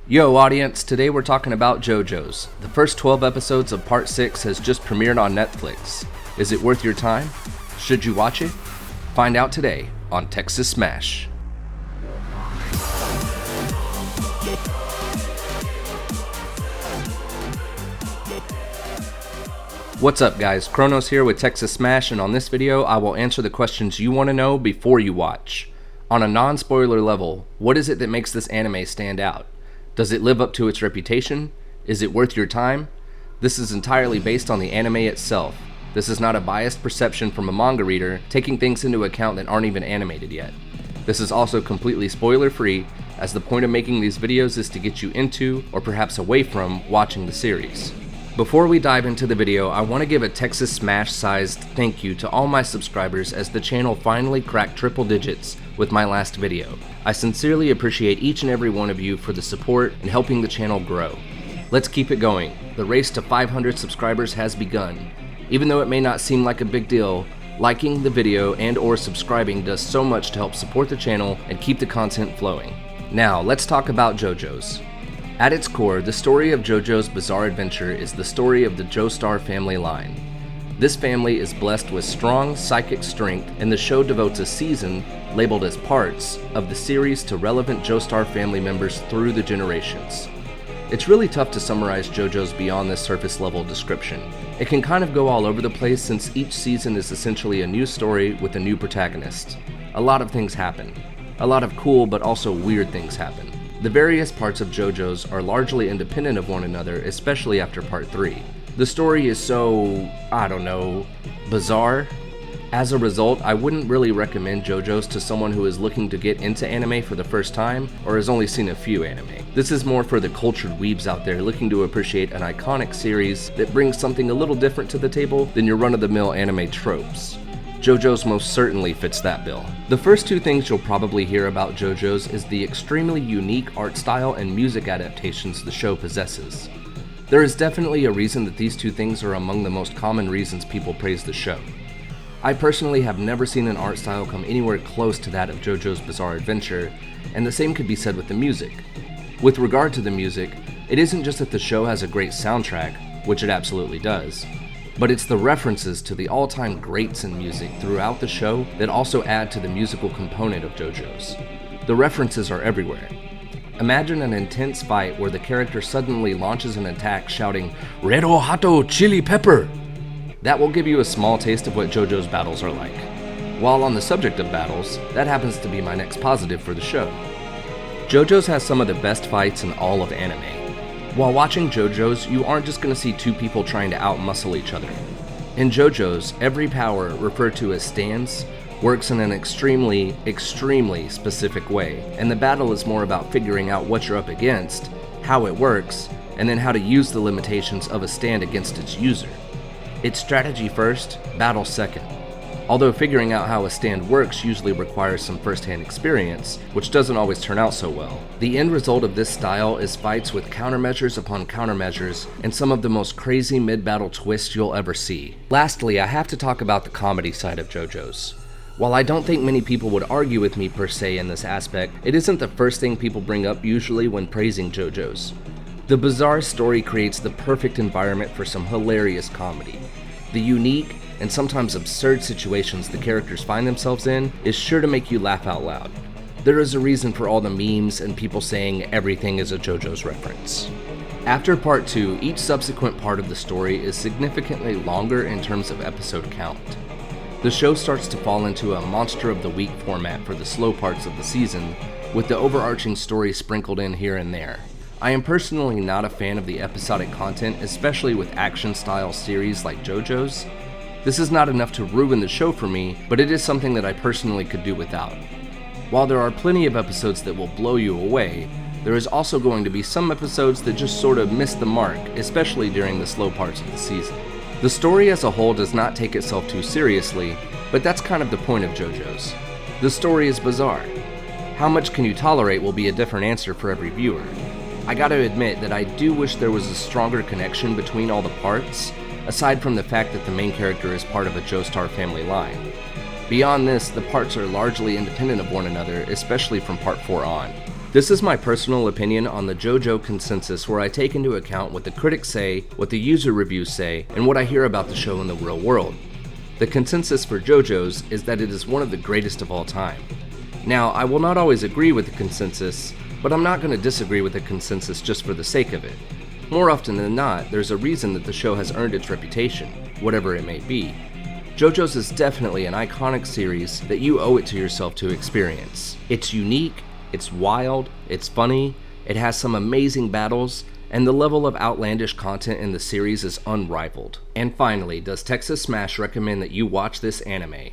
Yo audience, today we're talking about JOJO'S. The first 12 episodes of Part 6 has just premiered on Netflix. Is it worth your time? Should you watch it? Find out today on Texas Smash. What's up guys, Kronos here with Texas Smash, and on this video I will answer the questions you want to know before you watch. On a non-spoiler level, what is it that makes this anime stand out? Does it live up to its reputation? Is it worth your time? This is entirely based on the anime itself. This is not a biased perception from a manga reader taking things into account that aren't even animated yet. This is also completely spoiler free, as the point of making these videos is to get you into, or perhaps away from, watching the series. Before we dive into the video, I want to give a Texas Smash sized thank you to all my subscribers, as the channel finally cracked triple digits with my last video. I sincerely appreciate each and every one of you for the support and helping the channel grow. Let's keep it going. The race to 500 subscribers has begun. Even though it may not seem like a big deal, liking the video and or subscribing does so much to help support the channel and keep the content flowing. Now, let's talk about JOJO'S. At its core, the story of JOJO'S Bizarre Adventure is the story of the Joestar family line. This family is blessed with strong psychic strength, and the show devotes a season, labeled as parts, of the series to relevant Joestar family members through the generations. It's really tough to summarize JOJO'S beyond this surface level description. It can kind of go all over the place, since each season is essentially a new story with a new protagonist. A lot of things happen. A lot of cool but also weird things happen. The various parts of JOJO'S are largely independent of one another, especially after Part 3. The story is so, bizarre. As a result, I wouldn't really recommend JOJO'S to someone who is looking to get into anime for the first time, or has only seen a few anime. This is more for the cultured weebs out there looking to appreciate an iconic series that brings something a little different to the table than your run-of-the-mill anime tropes. JOJO'S most certainly fits that bill. The first two things you'll probably hear about JOJO'S is the extremely unique art style and music adaptations the show possesses. There is definitely a reason that these two things are among the most common reasons people praise the show. I personally have never seen an art style come anywhere close to that of JOJO'S Bizarre Adventure, and the same could be said with the music. With regard to the music, it isn't just that the show has a great soundtrack, which it absolutely does, but it's the references to the all-time greats in music throughout the show that also add to the musical component of JOJO'S. The references are everywhere. Imagine an intense fight where the character suddenly launches an attack shouting, "Red o Hato Chili Pepper!" That will give you a small taste of what JOJO'S battles are like. While on the subject of battles, that happens to be my next positive for the show. JOJO'S has some of the best fights in all of anime. While watching JOJO'S, you aren't just going to see two people trying to out-muscle each other. In JOJO'S, every power, referred to as stands, works in an extremely specific way, and the battle is more about figuring out what you're up against, how it works, and then how to use the limitations of a stand against its user. It's strategy first, battle second. Although figuring out how a stand works usually requires some first-hand experience, which doesn't always turn out so well. The end result of this style is fights with countermeasures upon countermeasures, and some of the most crazy mid-battle twists you'll ever see. Lastly, I have to talk about the comedy side of JOJO'S. While I don't think many people would argue with me per se in this aspect, it isn't the first thing people bring up usually when praising JOJO'S. The bizarre story creates the perfect environment for some hilarious comedy. The unique and sometimes absurd situations the characters find themselves in is sure to make you laugh out loud. There is a reason for all the memes and people saying everything is a JOJO'S reference. After Part 2, each subsequent part of the story is significantly longer in terms of episode count. The show starts to fall into a monster of the week format for the slow parts of the season, with the overarching story sprinkled in here and there. I am personally not a fan of the episodic content, especially with action-style series like JOJO'S. This is not enough to ruin the show for me, but it is something that I personally could do without. While there are plenty of episodes that will blow you away, there is also going to be some episodes that just sort of miss the mark, especially during the slow parts of the season. The story as a whole does not take itself too seriously, but that's kind of the point of JOJO'S. The story is bizarre. How much can you tolerate will be a different answer for every viewer. I gotta admit that I do wish there was a stronger connection between all the parts, aside from the fact that the main character is part of a Joestar family line. Beyond this, the parts are largely independent of one another, especially from Part 4 on. This is my personal opinion on the JoJo consensus, where I take into account what the critics say, what the user reviews say, and what I hear about the show in the real world. The consensus for JoJo'S is that it is one of the greatest of all time. Now, I will not always agree with the consensus, but I'm not going to disagree with the consensus just for the sake of it. More often than not, there's a reason that the show has earned its reputation, whatever it may be. JoJo'S is definitely an iconic series that you owe it to yourself to experience. It's unique, it's wild, it's funny, it has some amazing battles, and the level of outlandish content in the series is unrivaled. And finally, does Texas Smash recommend that you watch this anime?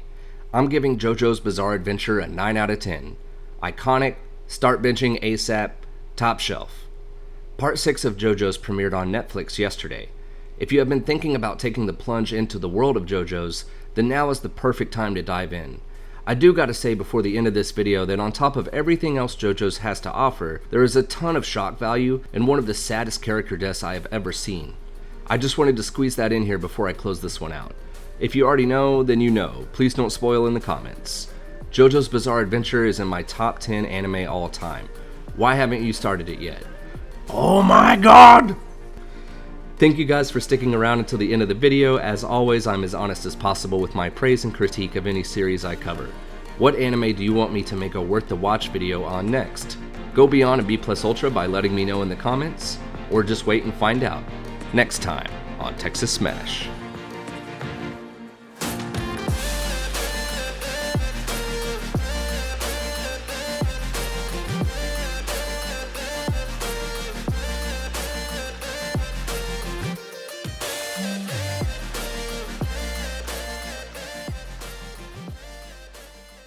I'm giving JoJo's Bizarre Adventure a 9 out of 10. Iconic, start binging ASAP, top shelf. Part 6 of JoJo's premiered on Netflix yesterday. If you have been thinking about taking the plunge into the world of JoJo's, then now is the perfect time to dive in. I do gotta say before the end of this video that on top of everything else JoJo's has to offer, there is a ton of shock value and one of the saddest character deaths I have ever seen. I just wanted to squeeze that in here before I close this one out. If you already know, then you know. Please don't spoil in the comments. JoJo's Bizarre Adventure is in my top 10 anime all time. Why haven't you started it yet? Oh my god! Thank you guys for sticking around until the end of the video. As always, I'm as honest as possible with my praise and critique of any series I cover. What anime do you want me to make a worth the watch video on next? Go beyond a B+ Ultra by letting me know in the comments, or just wait and find out next time on Texas Smash.